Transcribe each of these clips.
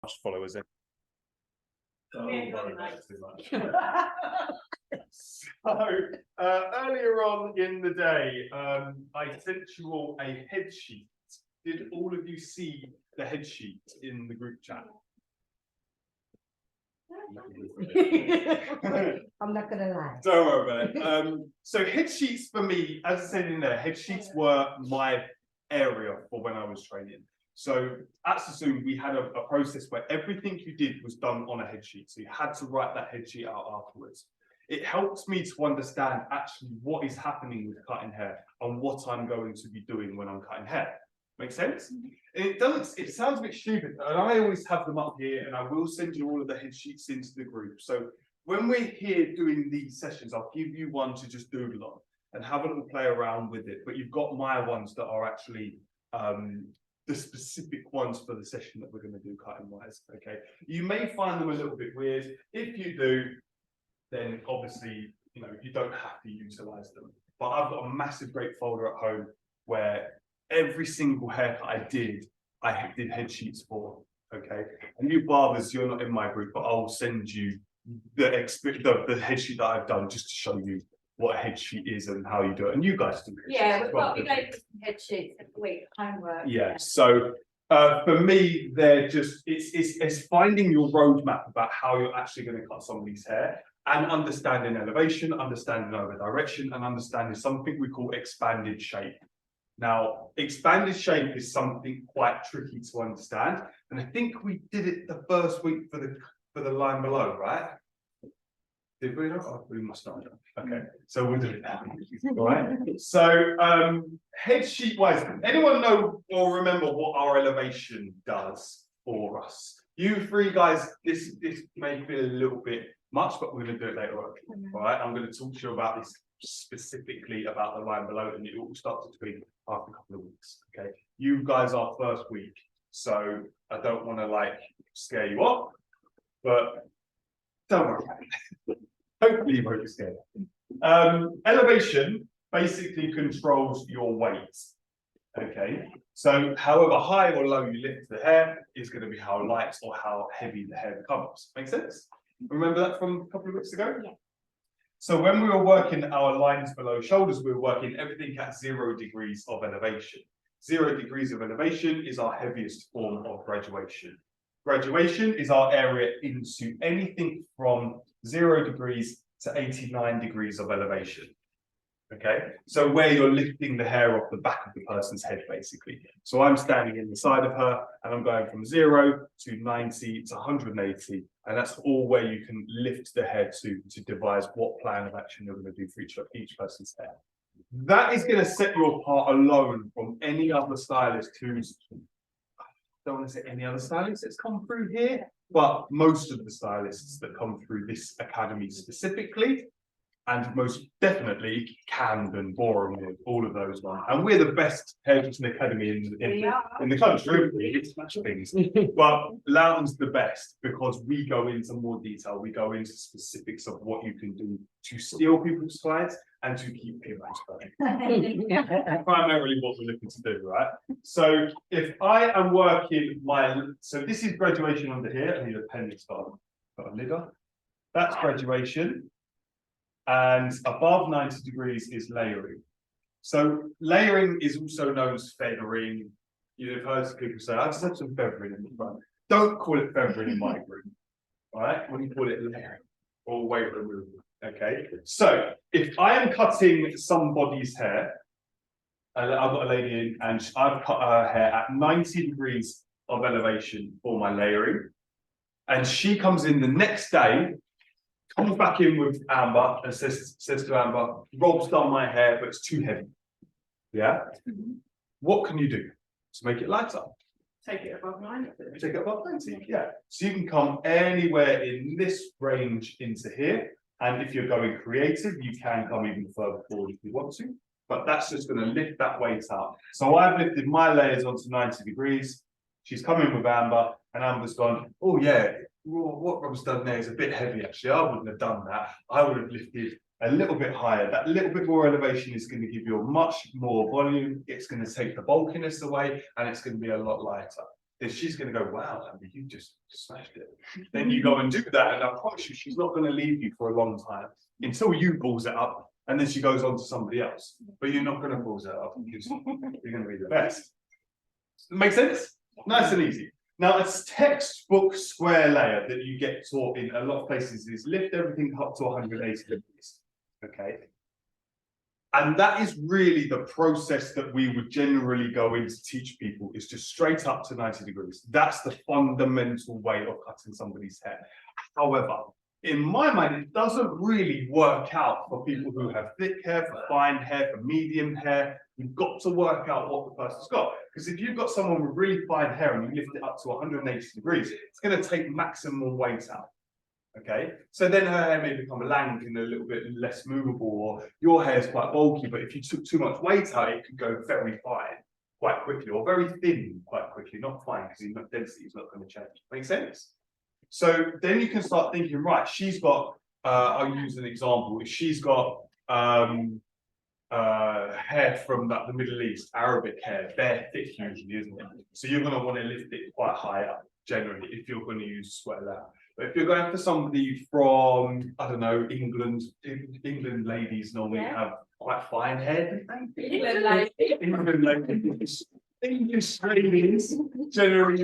much followers in. So, earlier on in the day, I sent you all a head sheet. Did all of you see the head sheet in the group chat? I'm not gonna lie. Don't worry about it. So head sheets for me, as I said in there, head sheets were my area for when I was training. So at Sassoon, we had a process where everything you did was done on a head sheet. So you had to write that head sheet out afterwards. It helps me to understand actually what is happening with cutting hair and what I'm going to be doing when I'm cutting hair. Make sense? It doesn't, it sounds a bit stupid, and I always have them up here, and I will send you all of the head sheets into the group. So when we're here doing these sessions, I'll give you one to just doodle on and have a little play around with it. But you've got my ones that are actually the specific ones for the session that we're going to do cutting wise. Okay, you may find them a little bit weird. If you do, then obviously, you know, you don't have to utilize them. But I've got a massive great folder at home where every single haircut I did head sheets for. Okay, and you barbers, you're not in my group, but I'll send you the head sheet that I've done just to show you what a head sheet is and how you do it. And you guys do. Yeah, we've got head sheets every week, homework. Yeah. So for me, they're just it's finding your roadmap about how you're actually going to cut somebody's hair and understanding elevation, understanding over direction, and understanding something we call expanded shape. Now, expanded shape is something quite tricky to understand, and I think we did it the first week for the line below, right? Did we not? Oh, we must not have done. Okay, so we'll do it now. All right. So, head sheet wise, anyone know or remember what our elevation does for us? You three guys, this may feel a little bit much, but we're going to do it later on. All right. I'm going to talk to you about this specifically about the line below, and it will start to tweak after a couple of weeks. Okay, you guys are first week, so I don't want to like scare you off, but don't worry about it. Hopefully you won't be scared. Elevation basically controls your weight. Okay, so however high or low you lift the hair is going to be how light or how heavy the hair becomes. Make sense? Remember that from a couple of weeks ago? Yeah. So when we were working our lines below shoulders, we were working everything at 0 degrees of elevation. 0 degrees of elevation is our heaviest form of graduation. Graduation is our area into anything from 0 degrees to 89 degrees of elevation. Okay, so where you're lifting the hair off the back of the person's head, basically. So I'm standing in the side of her, and I'm going from 0 to 90 to 180, and that's all where you can lift the hair to devise what plan of action you're going to do for each person's hair. That is going to set you apart alone from any other stylist who's, I don't want to say any other stylist that's come through here, but most of the stylists that come through this academy specifically, and most definitely Canned and Boreham, all of those ones. And we're the best hairdressing academy in the country. We smash things. But Loughton's the best because we go into more detail. We go into specifics of what you can do to steal people's clients and to keep people's clients. Primarily what we're looking to do, right? So if I am working so this is graduation under here. I need a pen to start. Got a lid on. That's graduation. And above 90 degrees is layering. So layering is also known as feathering. You've heard people say, I just have some feathering in the front. Don't call it feathering in my group. All right, when you call it layering or weight removal. Okay, so if I am cutting somebody's hair, and I've got a lady in, and I've cut her hair at 90 degrees of elevation for my layering, and she comes in the next day, comes back in with Amber and says to Amber, Rob's done my hair, but it's too heavy. Yeah? What can you do to make it lighter? Take it above 90. Take it above 90, yeah. So you can come anywhere in this range into here. And if you're going creative, you can come even further forward if you want to. But that's just going to lift that weight up. So I've lifted my layers onto 90 degrees. She's come in with Amber, and Amber's gone, oh yeah, what Rob's done there is a bit heavy actually. I wouldn't have done that. I would have lifted a little bit higher. That little bit more elevation is going to give you a much more volume. It's going to take the bulkiness away, and it's going to be a lot lighter. then she's going to go, wow, Andy, you just smashed it. Then you go and do that, and I promise you, she's not going to leave you for a long time until you balls it up, and then she goes on to somebody else. But you're not going to balls it up because you're going to be the best. Make sense? Nice and easy. Now, a textbook square layer that you get taught in a lot of places is lift everything up to 180 degrees. Okay. And that is really the process that we would generally go in to teach people, is just straight up to 90 degrees. That's the fundamental way of cutting somebody's hair. However, in my mind, it doesn't really work out for people who have thick hair, for fine hair, for medium hair. You've got to work out what the person's got. Because if you've got someone with really fine hair and you lift it up to 180 degrees, it's going to take maximum weight out. Okay, so then her hair may become lank and a little bit less movable, or your hair is quite bulky, but if you took too much weight out, it could go very fine quite quickly, or very thin quite quickly, not fine, because density is not going to change. Make sense? So then you can start thinking, right, she's got, I'll use an example, if she's got hair from the Middle East, Arabic hair, bare thick usually, isn't it? So you're going to want to lift it quite high up, generally, if you're going to use sweat layer. But if you're going for somebody from, I don't know, England ladies normally have quite fine hair. England ladies. English ladies generally.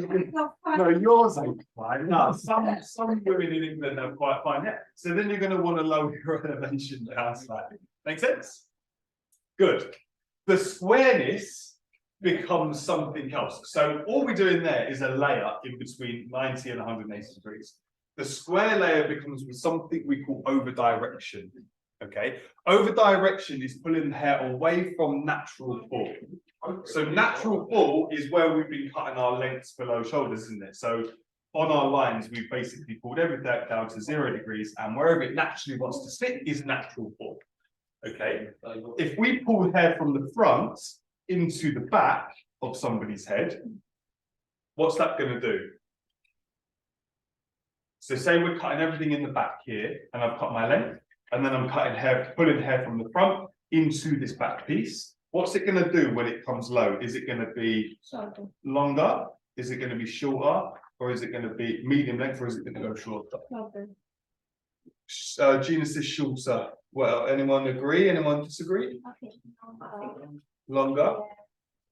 No, yours ain't fine. No, some women in England have quite fine hair. So then you're going to want to lower your elevation down slightly. Make sense? Good. The squareness becomes something else. So all we're doing there is a layer in between 90 and 180 degrees. The square layer becomes something we call over direction. Okay, over direction is pulling the hair away from natural fall. So natural fall is where we've been cutting our lengths below shoulders, isn't it? So on our lines, we've basically pulled everything down to 0 degrees, and wherever it naturally wants to sit is natural fall. Okay, if we pull hair from the front into the back of somebody's head, what's that going to do? So say we're cutting everything in the back here, and I've cut my length, and then I'm cutting hair, pulling hair from the front into this back piece. What's it going to do when it comes low? Is it going to be longer? Is it going to be shorter? Or is it going to be medium length, or is it going to go shorter? Gina says shorter. Well, anyone agree? Anyone disagree? Longer?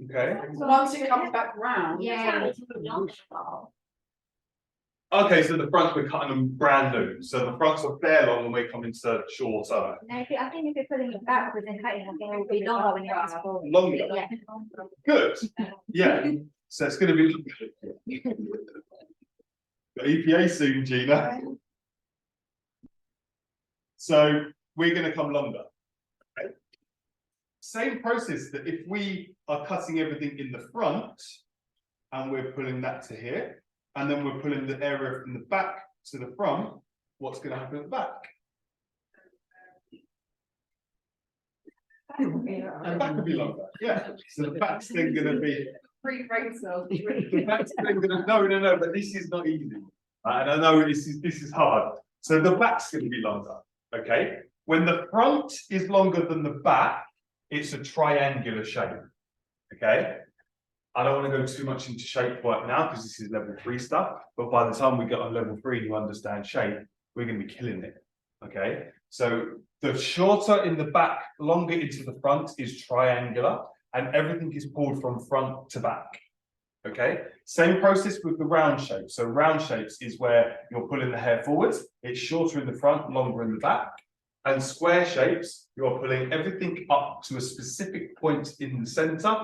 Okay. So once it comes back round. Yeah. Okay, so the fronts we're cutting them brand new. So the fronts are fair long and we're coming to shorter. No, I think if you're putting it backwards and cutting, I think it will be longer when you're forward. Longer. Yeah. Good. Yeah. So it's going to be the EPA soon, Gina. So we're going to come longer. Okay. Same process that if we are cutting everything in the front and we're pulling that to here, and then we're pulling the area from the back to the front, what's going to happen at the back? The back will be longer. Yeah. So the back's then going to be. Free brain cells. The back's then going to. No. But this is not easy, and I know this is hard. So the back's going to be longer. Okay. When the front is longer than the back, it's a triangular shape. Okay. I don't want to go too much into shape work now because this is level 3 stuff. But by the time we get on level 3 and you understand shape, we're going to be killing it. Okay. So the shorter in the back, longer into the front is triangular, and everything is pulled from front to back. Okay. Same process with the round shape. So round shapes is where you're pulling the hair forwards. It's shorter in the front, longer in the back. And square shapes, you're pulling everything up to a specific point in the center,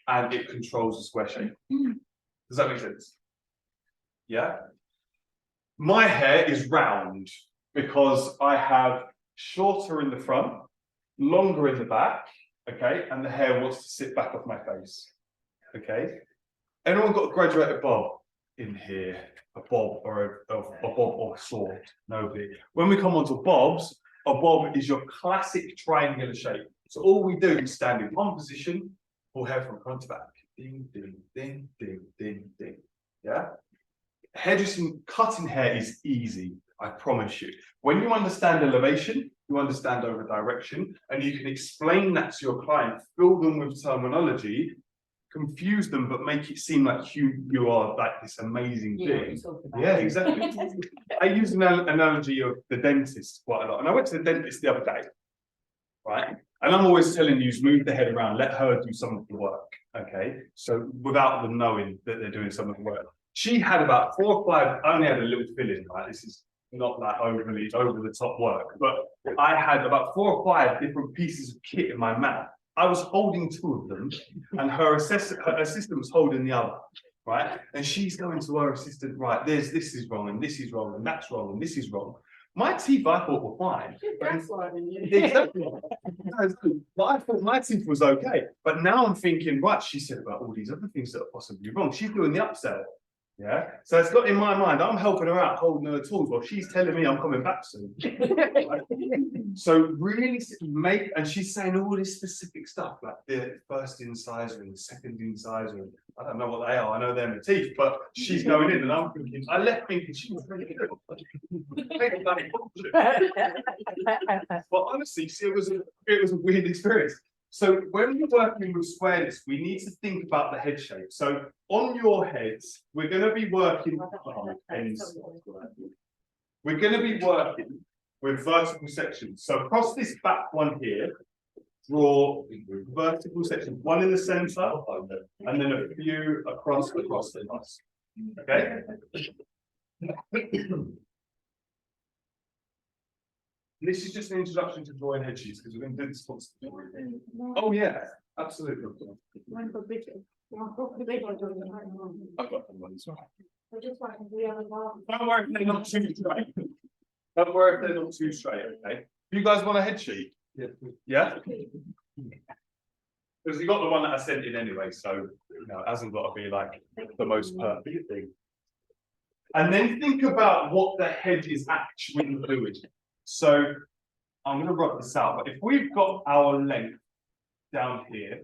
and it controls the square shape. Does that make sense? Yeah. My hair is round because I have shorter in the front, longer in the back, okay, and the hair wants to sit back off my face. Okay. Anyone got a graduated bob in here? A bob or a bob or a sword? Nobody. When we come on to bobs, a bob is your classic triangular shape. So all we do is stand in one position, pull hair from front to back. Ding, ding, ding, ding, ding, ding. Yeah? Hairdressing, cutting hair is easy, I promise you. When you understand elevation, you understand over direction, and you can explain that to your client, fill them with terminology, confuse them, but make it seem like you are like this amazing thing. Yeah, exactly. I use an analogy of the dentist quite a lot. And I went to the dentist the other day, right? And I'm always telling you, move the head around, let her do some of the work, okay? So without them knowing that they're doing some of the work. She had about 4 or 5, I only had a little filling, right? This is not like overly over the top work, but I had about 4 or 5 different pieces of kit in my mouth. I was holding 2 of them, and her assistant was holding the other, right? And she's going to her assistant, right? This is wrong, and this is wrong, and that's wrong, and this is wrong. My teeth, I thought, were fine. Exactly. But I thought my teeth was okay. But now I'm thinking, right? She said about all these other things that are possibly wrong. She's doing the upsell. Yeah, so it's got in my mind, I'm helping her out, holding her tools while she's telling me I'm coming back soon. So really make, and she's saying all this specific stuff, like the first incisor and the second incisor. And I don't know what they are, I know they're in the teeth, but she's going in and I'm thinking, I left thinking she was really good. But honestly, see, it was a weird experience. So when we're working with squareness, we need to think about the head shape. So on your heads, we're going to be working. We're going to be working with vertical sections. So across this back one here, draw vertical sections. One in the center, and then a few across the cross. Okay. This is just an introduction to drawing head sheets because we're going to do this constantly. Oh yeah, absolutely. I've got them on as well. Don't worry if they're not too straight. Don't worry if they're not too straight, okay? You guys want a head sheet? Yeah? Because you got the one that I sent in anyway, so you know, it hasn't got to be like the most perfect thing. And then think about what the head is actually doing. So I'm going to write this out, but if we've got our length down here,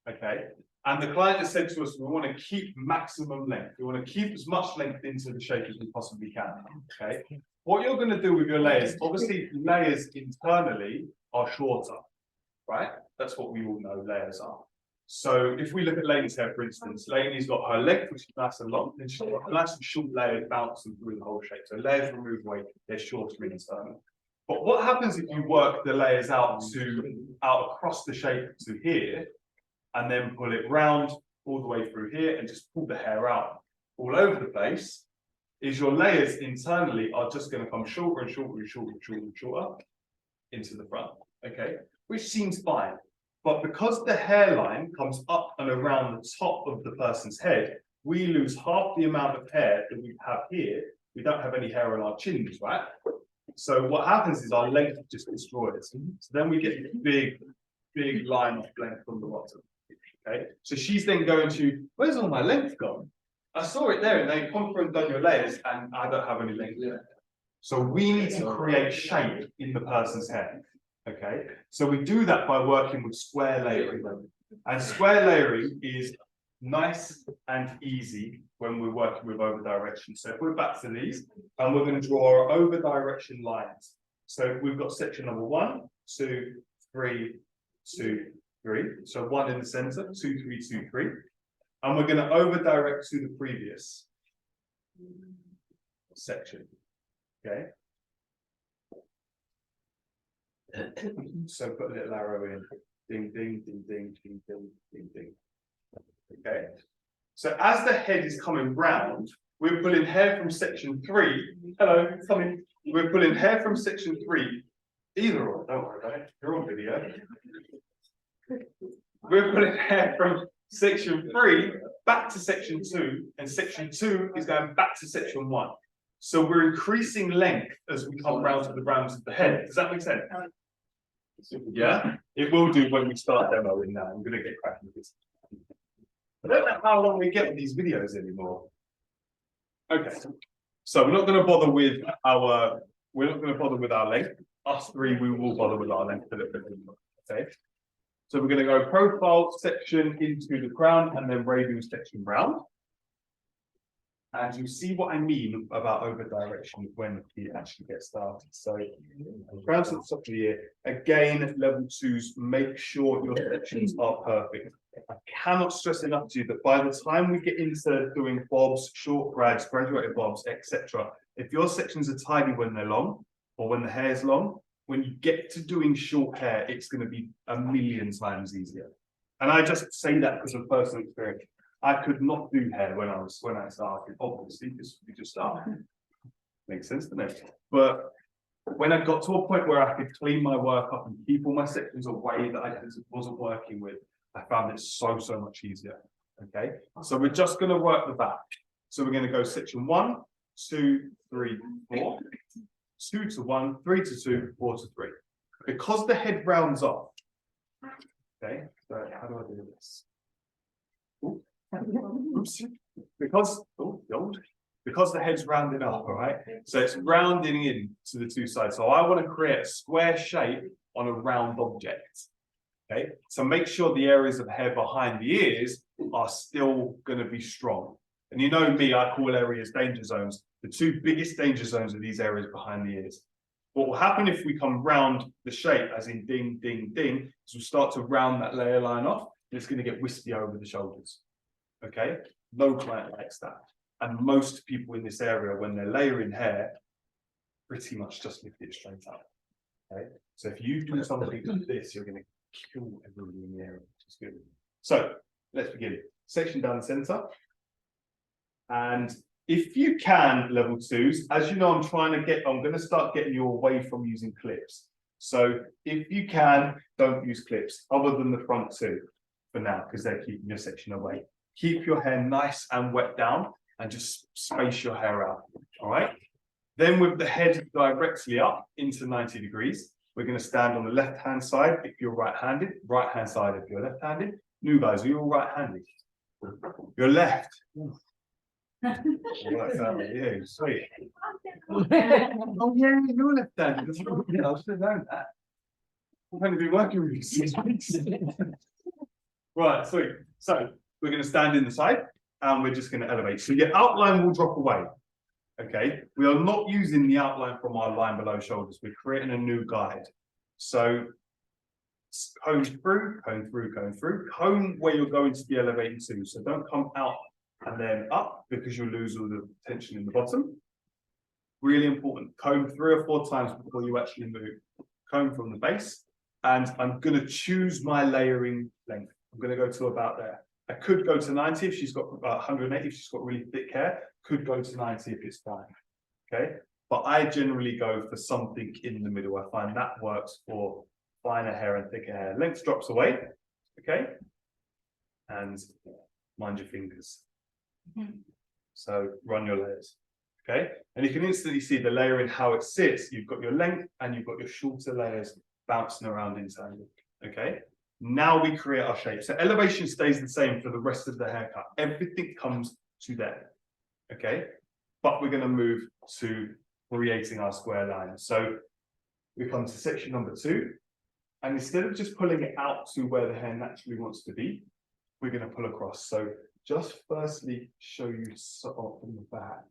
okay, and the client has said to us, we want to keep maximum length. We want to keep as much length into the shape as we possibly can, okay? What you're going to do with your layers, obviously layers internally are shorter, right? That's what we all know layers are. So if we look at Lainey's hair, for instance, Lainey's got her length, which is nice and long, and she's got a nice and short layer bouncing through the whole shape. So layers remove weight, they're shorter internally. But what happens if you work the layers out across the shape to here, and then pull it round all the way through here and just pull the hair out all over the place, is your layers internally are just going to come shorter and shorter and shorter and shorter and shorter into the front, okay? Which seems fine. But because the hairline comes up and around the top of the person's head, we lose half the amount of hair that we have here. We don't have any hair on our chins, right? So what happens is our length just destroys. So then we get this big line of length from the bottom. Okay, so she's then going to, where's all my length gone? I saw it there, and then come through and done your layers, and I don't have any length there. So we need to create shape in the person's head. Okay, so we do that by working with square layering. And square layering is nice and easy when we're working with over direction. So if we're back to these, and we're going to draw our over direction lines. So we've got section number 1, 2, 3, 2, 3. So 1 in the center, 2, 3, 2, 3. And we're going to over direct to the previous section. Okay. So put a little arrow in. Ding, ding, ding, ding, ding, ding, ding, ding. Okay. So as the head is coming round, we're pulling hair from section 3. Hello, coming. We're pulling hair from section 3. Either or, don't worry about it. You're on video. We're pulling hair from section 3 back to section 2, and section 2 is going back to section 1. So we're increasing length as we come round to the rounds of the head. Does that make sense? Yeah, it will do when we start demoing now. I'm going to get cracking with this. I don't know how long we get with these videos anymore. Okay, so we're not going to bother with our length. Us three, we will bother with our length a little bit more. Okay, so we're going to go profile section into the crown and then radial section round. And you see what I mean about over direction when we actually get started. So crown to the top of the ear. Again, level 2s, make sure your sections are perfect. I cannot stress enough to you that by the time we get into doing bobs, short grads, graduated bobs, etc., if your sections are tidy when they're long or when the hair's long, when you get to doing short hair, it's going to be a million times easier. And I just say that because of personal experience. I could not do hair when I started, obviously, because we just started. Makes sense to me. But when I got to a point where I could clean my work up and keep all my sections away that I wasn't working with, I found it so much easier. Okay, so we're just going to work the back. So we're going to go section 1, 2, 3, 4, 2 to 1, 3 to 2, 4 to 3. Because the head rounds off. Okay, so how do I do this? Ooh. Oops. Because the head's rounded up, all right? So it's rounding in to the two sides. So I want to create a square shape on a round object. Okay, so make sure the areas of hair behind the ears are still going to be strong. And you know me, I call areas danger zones. The two biggest danger zones are these areas behind the ears. What will happen if we come round the shape, as in ding, ding, ding, is we'll start to round that layer line off, and it's going to get wispy over the shoulders. Okay, no client likes that. And most people in this area, when they're layering hair, pretty much just lift it straight up. Okay, so if you do something like this, you're going to kill everybody in the area, which is good. So let's begin. Section down the center. And if you can, level 2s, as you know, I'm going to start getting you away from using clips. So if you can, don't use clips other than the front 2 for now, because they're keeping your section away. Keep your hair nice and wet down and just space your hair out. All right. Then with the head directly up into 90 degrees, we're going to stand on the left-hand side if you're right-handed, right-hand side if you're left-handed. New guys, are you all right-handed? You're left. Right, yeah, sweet. Oh yeah, you're left-handed. I should have known that. I've only been working with you 6 weeks. Right, sweet. So we're going to stand in the side and we're just going to elevate. So your outline will drop away. Okay, we are not using the outline from our line below shoulders. We're creating a new guide. So comb through, comb through, comb through. Comb where you're going to be elevating to. So don't come out and then up because you'll lose all the tension in the bottom. Really important. Comb 3 or 4 times before you actually move. Comb from the base. And I'm going to choose my layering length. I'm going to go to about there. I could go to 90 if she's got 180 if she's got really thick hair. Could go to 90 if it's fine. Okay, but I generally go for something in the middle. I find that works for finer hair and thicker hair. Length drops away. Okay, and mind your fingers. So run your layers. Okay, and you can instantly see the layering how it sits. You've got your length and you've got your shorter layers bouncing around internally. Okay. Now we create our shape. So elevation stays the same for the rest of the haircut. Everything comes to there. Okay. But we're going to move to creating our square line. So we come to section number 2. And instead of just pulling it out to where the hair naturally wants to be, we're going to pull across. So just firstly show you from the back.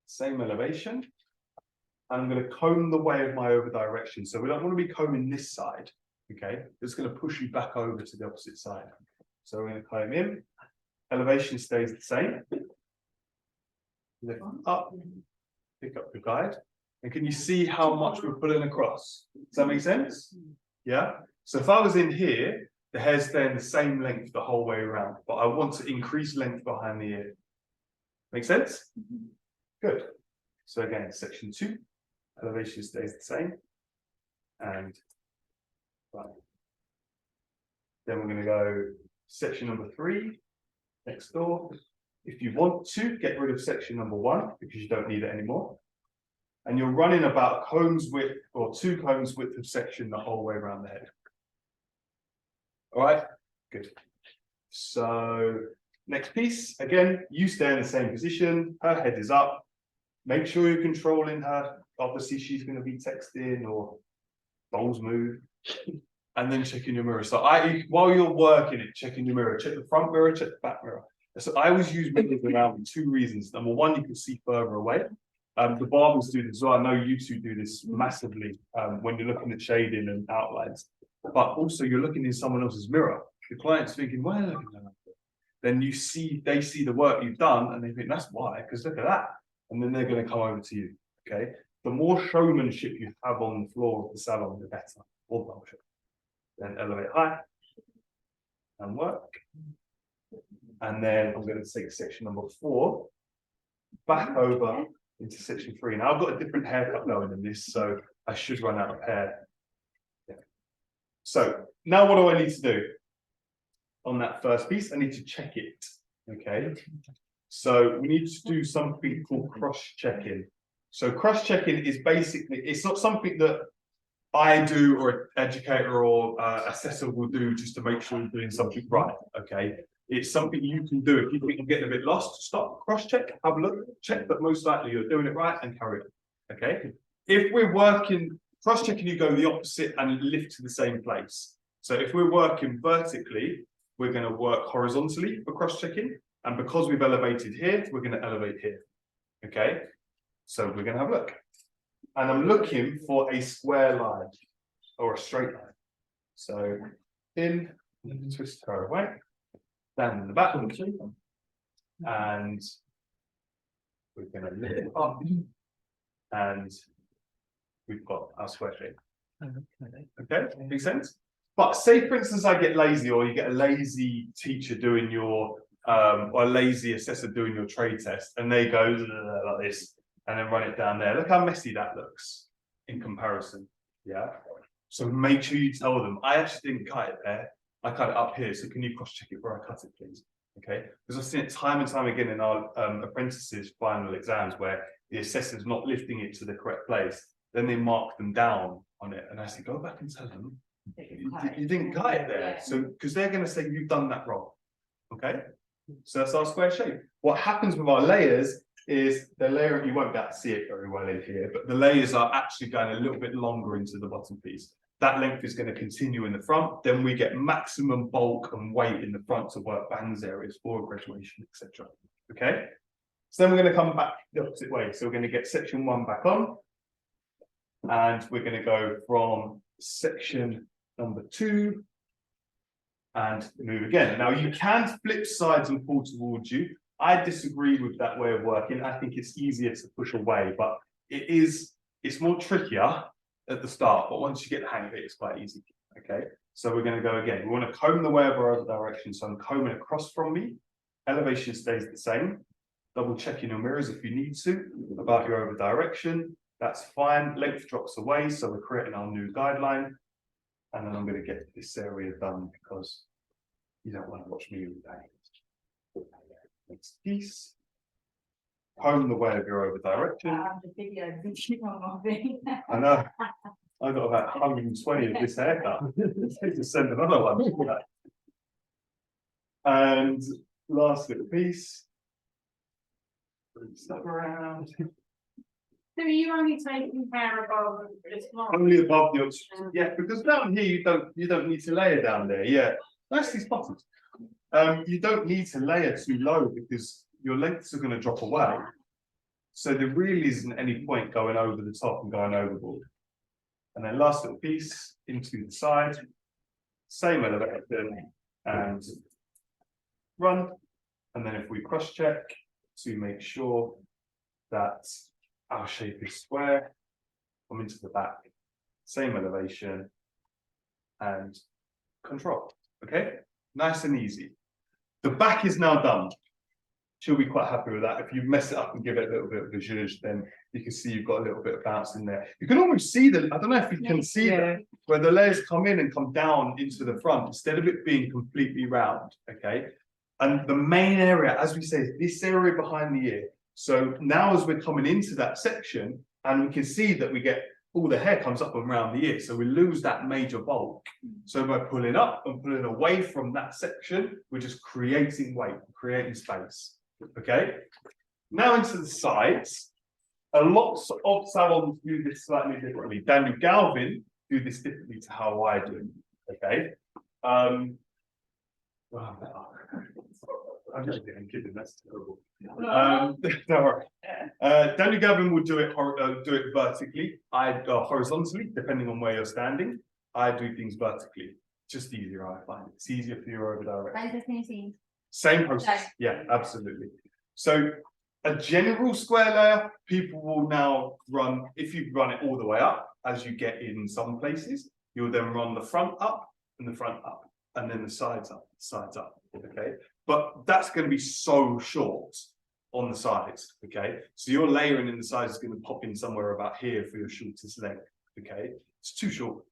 Same elevation. I'm going to comb the way of my over direction. So we don't want to be combing this side. Okay, it's going to push you back over to the opposite side. So we're going to comb in. Elevation stays the same. Lift up, pick up the guide. And can you see how much we're pulling across? Does that make sense? Yeah. So if I was in here, the hair's staying the same length the whole way around, but I want to increase length behind the ear. Make sense? Good. So again, section 2, elevation stays the same. And right. Then we're going to go section number 3, next door. If you want to, get rid of section number 1 because you don't need it anymore. And you're running about combs width or 2 combs width of section the whole way around the head. All right, good. So next piece, again, you stay in the same position. Her head is up. Make sure you're controlling her. Obviously, she's going to be texting or bowls move. And then checking your mirror. So while you're working it, checking your mirror, check the front mirror, check the back mirror. So I always use mirrors around for 2 reasons. Number 1, you can see further away. The barbers do this, so I know you 2 do this massively when you're looking at shading and outlines. But also you're looking in someone else's mirror. the client's thinking, well, then they see the work you've done and they think that's why, because look at that. And then they're going to come over to you. Okay. The more showmanship you have on the floor of the salon, the better. Or barber shop. Then elevate high and work. And then I'm going to take section number 4 back over into section 3. Now I've got a different haircut going in this, so I should run out of hair. Yeah. So now what do I need to do? On that first piece, I need to check it. Okay. So we need to do something called cross-checking. So cross-checking is basically, it's not something that I do or an educator or assessor will do just to make sure you're doing something right. Okay. It's something you can do. If you think you're getting a bit lost, stop, cross-check, have a look, check that most likely you're doing it right and carry on. Okay. If we're working, cross-checking, you go the opposite and lift to the same place. So if we're working vertically, we're going to work horizontally for cross-checking. And because we've elevated here, we're going to elevate here. Okay. So we're going to have a look. And I'm looking for a square line or a straight line. So in, twist her away, down in the back, and we're going to lift it up, and we've got our square shape. Okay, makes sense? But say, for instance, I get lazy, or you get a lazy teacher doing your, or a lazy assessor doing your trade test, and they go like this, and then run it down there. Look how messy that looks in comparison. Yeah. So make sure you tell them, I actually didn't cut it there. I cut it up here. So can you cross-check it where I cut it, please? Okay. Because I've seen it time and time again in our apprentices' final exams where the assessor's not lifting it to the correct place. Then they mark them down on it. And I say, go back and tell them you didn't cut it there. Yeah. So because they're going to say you've done that wrong. Okay. So that's our square shape. What happens with our layers is the layer, you won't be able to see it very well in here, but the layers are actually going a little bit longer into the bottom piece. That length is going to continue in the front. Then we get maximum bulk and weight in the front to work bands areas for graduation, etc. Okay. So then we're going to come back the opposite way. So we're going to get section 1 back on. And we're going to go from section number 2 and move again. Now you can flip sides and pull towards you. I disagree with that way of working. I think it's easier to push away, but it's more trickier at the start, but once you get the hang of it, it's quite easy. Okay, so we're going to go again. We want to comb the wearer over direction. So I'm combing across from me. Elevation stays the same. Double checking your mirrors if you need to about your over direction. That's fine. Length drops away. So we're creating our new guideline. And then I'm going to get this area done because you don't want to watch me all day. Next piece. Comb the way of your over direction. I know. I've got about 120 of this haircut. Let's just send another one. And last little piece. Bring stuff around. So are you only taking care above this one? Only above the oxygen. Yeah, because down here you don't need to layer down there. Yeah, that's these buttons. You don't need to layer too low because your lengths are going to drop away. So there really isn't any point going over the top and going overboard. And then last little piece into the side, same elevation and run. And then if we cross check to make sure that our shape is square, come into the back, same elevation and control. Okay, nice and easy. The back is now done. She'll be quite happy with that. If you mess it up and give it a little bit of a zhuzh, then you can see you've got a little bit of bounce in there. You can almost see that. I don't know if you can see that where the layers come in and come down into the front instead of it being completely round. Okay. And the main area, as we say, is this area behind the ear. So now as we're coming into that section, and we can see that we get all the hair comes up and around the ear. So we lose that major bulk. So by pulling up and pulling away from that section, we're just creating weight, creating space. Okay, now into the sides. A lot of salons do this slightly differently. Daniel Galvin do this differently to how I do. Okay, I'm just getting kidding. That's terrible. Don't worry. Daniel Galvin will do it vertically. I horizontally, depending on where you're standing. I do things vertically. just easier, I find. It's easier for your over direct. That is the same thing. Same process, yeah, absolutely. So a general square layer, people will now run, if you run it all the way up, as you get in some places, you'll then run the front up and the front up, and then the sides up, okay? But that's going to be so short on the sides, okay? So your layering in the sides is going to pop in somewhere about here for your shortest length, okay? It's too short.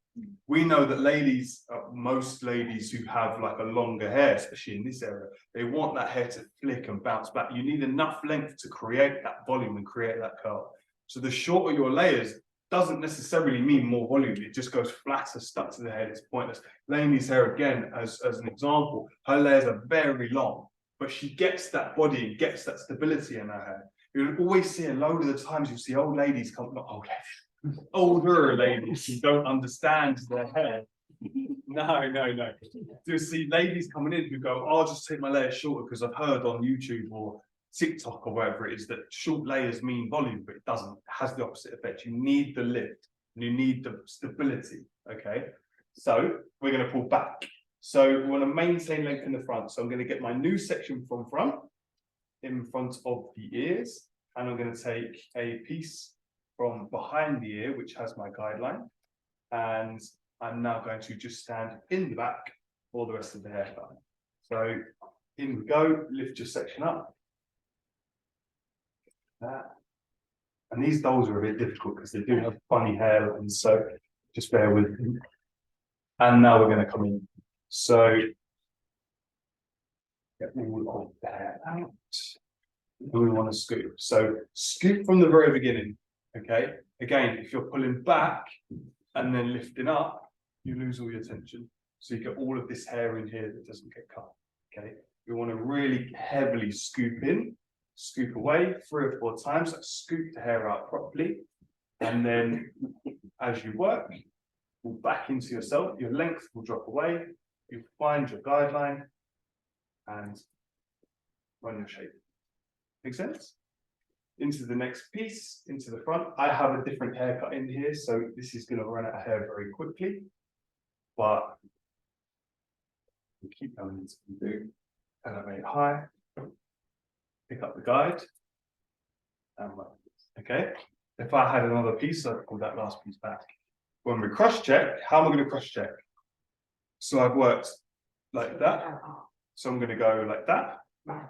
We know that ladies, most ladies who have like a longer hair, especially in this area, they want that hair to flick and bounce back. You need enough length to create that volume and create that curl. So the shorter your layers doesn't necessarily mean more volume. It just goes flatter, stuck to the head. It's pointless. Lainey's hair, again, as an example, her layers are very long, but she gets that body and gets that stability in her hair. You'll always see a load of the times you see old ladies come, not old ladies, older ladies who don't understand their hair. No. You see ladies coming in who go, oh, I'll just take my layers shorter because I've heard on YouTube or TikTok or wherever it is that short layers mean volume, but it doesn't. It has the opposite effect. You need the lift and you need the stability. Okay, so we're going to pull back. So we want to maintain length in the front. So I'm going to get my new section from front, in front of the ears, and I'm going to take a piece from behind the ear, which has my guideline, and I'm now going to just stand in the back for the rest of the haircut. So in we go, lift your section up. That. And these dolls are a bit difficult because they do have funny hairlines, so just bear with me. And now we're going to come in. So get all of the hair out. And we want to scoop. So scoop from the very beginning. Okay. Again, if you're pulling back and then lifting up, you lose all your tension. So you get all of this hair in here that doesn't get cut. Okay. We want to really heavily scoop in, scoop away 3 or 4 times, like scoop the hair out properly. And then as you work, pull back into yourself, your length will drop away, you find your guideline and run your shape. Make sense? Into the next piece, into the front. I have a different haircut in here, so this is going to run out of hair very quickly. But we keep going as we do. Elevate high, pick up the guide, and okay. If I had another piece, I'd pull that last piece back. When we cross check, how am I going to cross check? So I've worked like that. So I'm going to go like that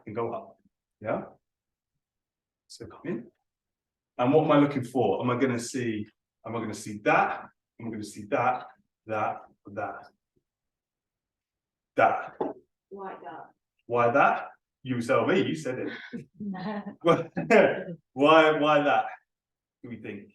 and go up. Yeah. So come in. And what am I looking for? Am I going to see that? Am I going to see that? That. Like that. Why that? You tell me, you said it. No. Why that? Do we think?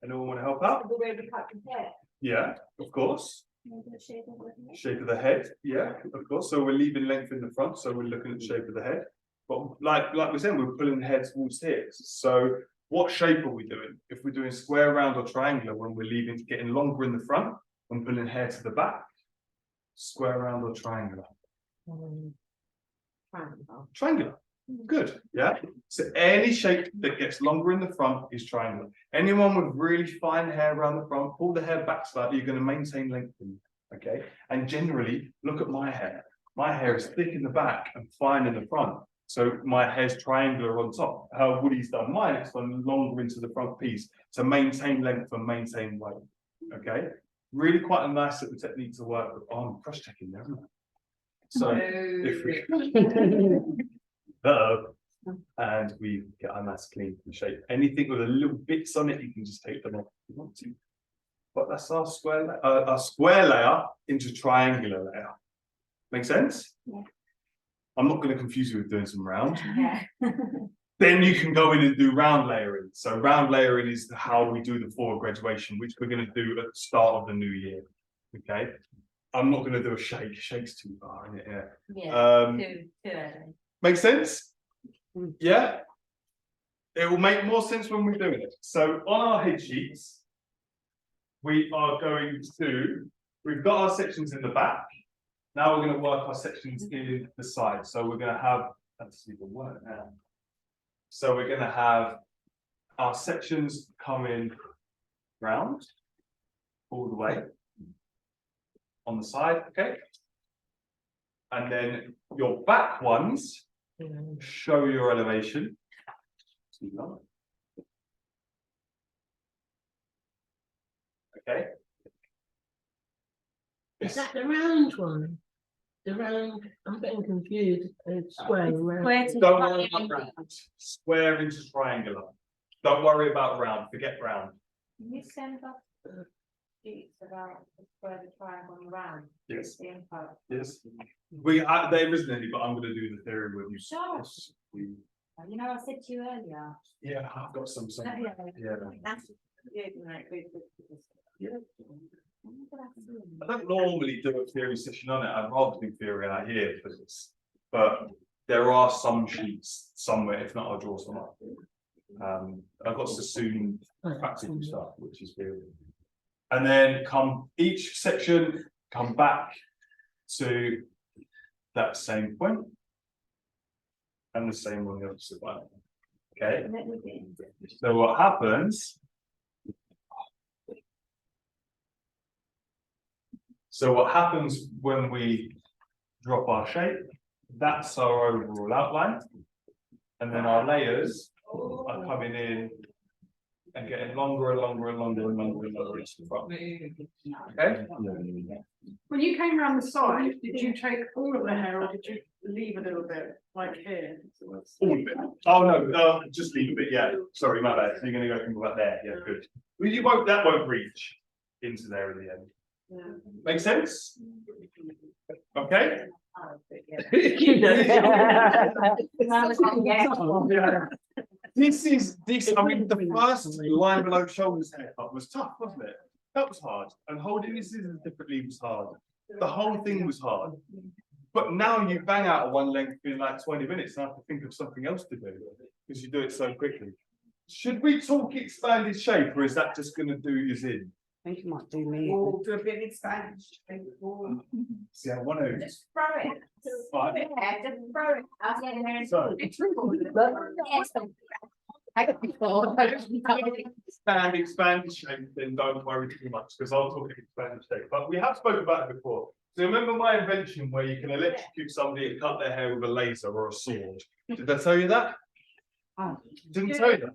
Anyone want to help out? The way we cut the hair. Yeah, of course. Maybe the shape of the hair. Shape of the head, yeah, of course. So we're leaving length in the front, so we're looking at the shape of the head. But like we said, we're pulling the head towards here. So what shape are we doing? If we're doing square, round, or triangular, when we're leaving, getting longer in the front, and pulling hair to the back, square, round, or triangular? Triangular. Good, yeah. So any shape that gets longer in the front is triangular. Anyone with really fine hair around the front, pull the hair back slightly, you're going to maintain length, okay? And generally, look at my hair. My hair is thick in the back and fine in the front. So my hair's triangular on top. How Woody's done mine, it's gone longer into the front piece to maintain length and maintain weight, okay? Really quite a nice little technique to work with. Oh, I'm cross-checking there, isn't it? So if we and we get our nice clean shape. Anything with a little bits on it, you can just take them off if you want to. But that's our square layer into triangular layer. Make sense? Yeah. I'm not going to confuse you with doing some round. Yeah. Then you can go in and do round layering. So round layering is how we do the forward graduation, which we're going to do at the start of the new year. Okay. I'm not going to do a shake. Shake's too far, isn't it? Yeah. Yeah. Too early. Make sense? Yeah. It will make more sense when we're doing it. So on our head sheets, we are going to, we've got our sections in the back. Now we're going to work our sections in the side. So we're going to have, that's even work now. So we're going to have our sections coming round all the way. on the side, okay? And then your back ones show your elevation. Okay. Is that the round one? The round, I'm getting confused. It's square, round. Square to Don't worry about triangle. round. Square into triangular. Don't worry about round, forget round. Can you send us the sheets about the square, the triangle and round? Yes. The info. Yes. There isn't any, but I'm gonna do the theory with you. Sure. You know, I said to you earlier. Yeah, I've got some. Yeah. That's. I don't normally do a theory session on it, I'd rather do theory out here, but there are some sheets somewhere, if not, I'll draw some up. I've got Sassoon practical stuff, which is good. And then each section, come back to that same point. And the same on the other side. Okay, so what happens? So what happens when we drop our shape? That's our overall outline. And then our layers are coming in and getting longer and longer and longer and longer and longer into the front. Okay? When you came around the side, did you take all of the hair or did you leave a little bit like here? All of it. Oh no, just leave a bit, yeah. Sorry, my bad. You're gonna go from about there. Yeah, good. Well, that won't reach into there in the end. Yeah. Make sense? Okay? You Yeah. I mean, the first line below shoulders haircut was tough, wasn't it? That was hard. And holding these scissors differently was hard. The whole thing was hard. But now you bang out of one length in like 20 minutes and I have to think of something else to do because you do it so quickly. Should we talk expanded shape or is that just going to do you in? I think you might do me. Or do a big expansion. See, I want to. Just throw it. Right. Yeah, just throw it out there and So, expand shape, then don't worry too much because I'll talk expanded shape. But we have spoken about it before. So remember my invention where you can electrocute somebody and cut their hair with a laser or a sword. Did I tell you that? Didn't tell you that.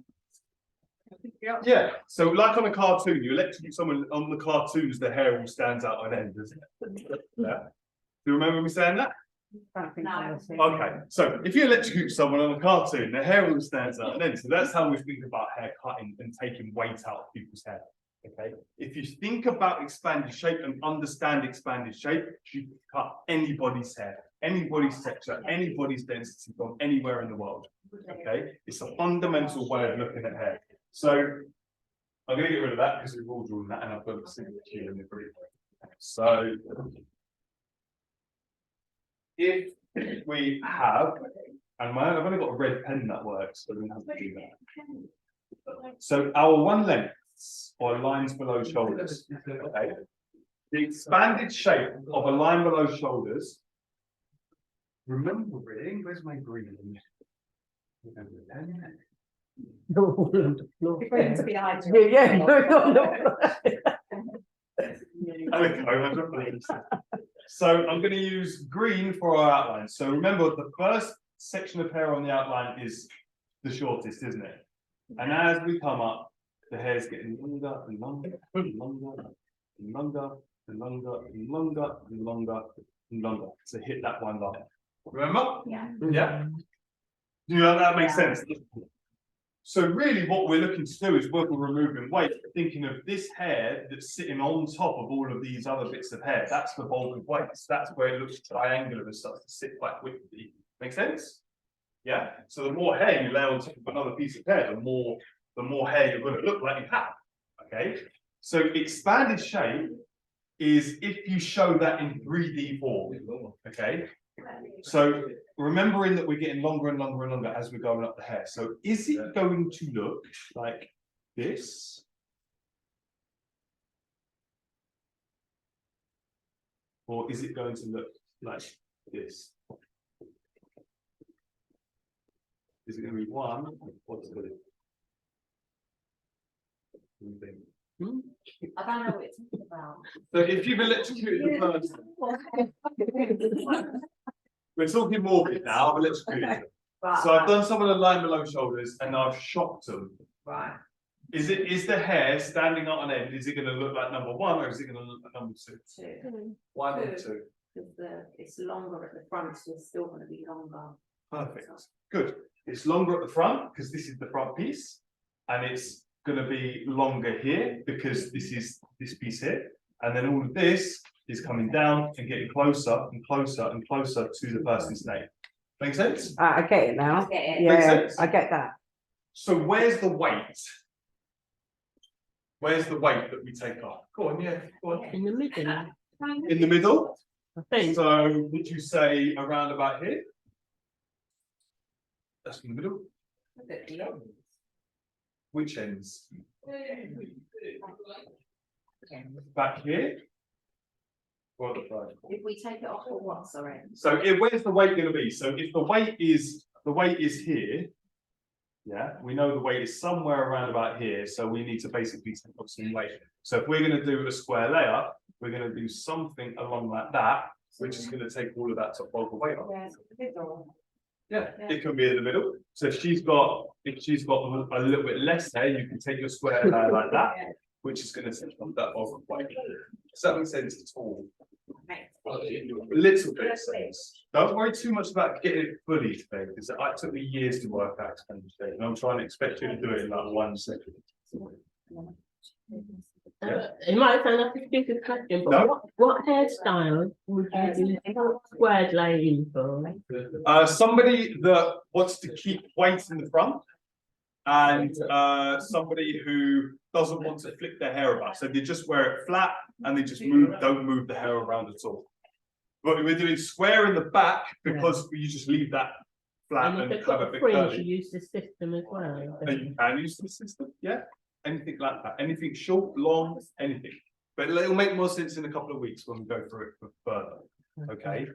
Yeah. So like on a cartoon, you electrocute someone on the cartoons, the hair all stands out on end, doesn't it? Yeah. Do you remember me saying that? Okay, so if you electrocute someone on a cartoon, their hair all stands out and then so that's how we think about hair cutting and taking weight out of people's hair. Okay, if you think about expanded shape and understand expanded shape, you can cut anybody's hair, anybody's texture, anybody's density from anywhere in the world. Okay, it's a fundamental way of looking at hair. So I'm going to get rid of that because we've all drawn that and I've got a single cue in the brief. So if we have, and I've only got a red pen that works, so we have to do that. So our one lengths or lines below shoulders, okay? The expanded shape of a line below shoulders. Remembering, where's my green? Remember the pen? So I'm going to use green for our outline. So remember, the first section of hair on the outline is the shortest, isn't it? And as we come up, the hair is getting longer and longer and longer and longer and longer and longer and longer and longer to hit that one line. Remember? Yeah. Yeah. Do you know that makes sense? So really what we're looking to do is when we're removing weight, thinking of this hair that's sitting on top of all of these other bits of hair. That's the bulk of weights. That's where it looks triangular and starts to sit quite quickly. Make sense? Yeah. So the more hair you lay on top of another piece of hair, the more hair you're going to look like you have. Okay. So expanded shape is if you show that in 3D form. Okay. So remembering that we're getting longer and longer and longer as we're going up the hair. So is it going to look like this? Or is it going to look like this? Is it going to be one? What's the thing? Hmm? I don't know what it's about. So if you've electrocuted the person, we're talking morbid now, I've electrocuted them. So I've done some of the line below shoulders and I've shocked them. Right. Is the hair standing up on end? Is it gonna look like number one or is it gonna look like number two? Two, Why not Two. two? because it's longer at the front, so it's still gonna be longer. Perfect, good. It's longer at the front because this is the front piece. And it's gonna be longer here because this is this piece here. And then all of this is coming down and getting closer and closer and closer to the person's name. Make sense? I get it now. Get it? Makes Yeah, sense. I get that. So where's the weight? Where's the weight that we take off? Go on, yeah, go on. In the middle, In the middle? I think. So would you say around about here? That's in the middle. Which ends? Back here? Or the front? If we take it off for what, sorry? So where's the weight gonna be? So if the weight is here. Yeah, we know the weight is somewhere around about here, so we need to basically take off some weight. So if we're gonna do a square layer, we're gonna do something along like that, which is gonna take all of that top bulk of weight off. Yeah, it can be in the middle. So if she's got a little bit less hair, you can take your square layer like that, which is gonna take off that bulk of weight. Does that make sense at all? A little bit of sense. Don't worry too much about getting it fully today, because it took me years to work out expenditure, and I'm trying to expect you to do it in like 1 second. It might sound like a stupid question, but No. what hairstyle would you do squared laying for? Somebody that wants to keep weight in the front, and somebody who doesn't want to flip their hair about, so they just wear it flat and they just don't move the hair around at all. But we're doing square in the back because you just leave that flat And and if they've have got a a bit fringe, you curly. use the system as well. And you can use the system, yeah, anything like that, anything short, long, anything. But it'll make more sense in a couple of weeks when we go through it further, okay?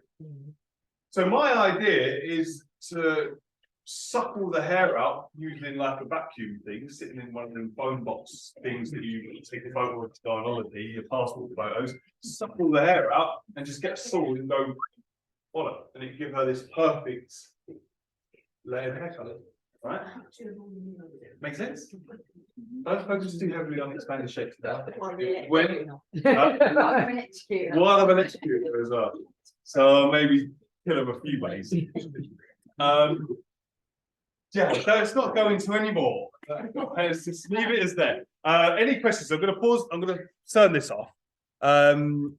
So my idea is to suck all the hair out using like a vacuum thing, sitting in one of them phone box things that you take a photo of to go on holiday, your passport photos, suck all the hair out and just get a sword and go voila, and it give her this perfect layered hair colour, right? Make sense? Don't focus too heavily on expanded shapes now. When One of an executor as well. So maybe kill him a few ways. Yeah, so it's not going to anymore. Let's just leave it as there. Any questions? I'm gonna pause, I'm gonna turn this off.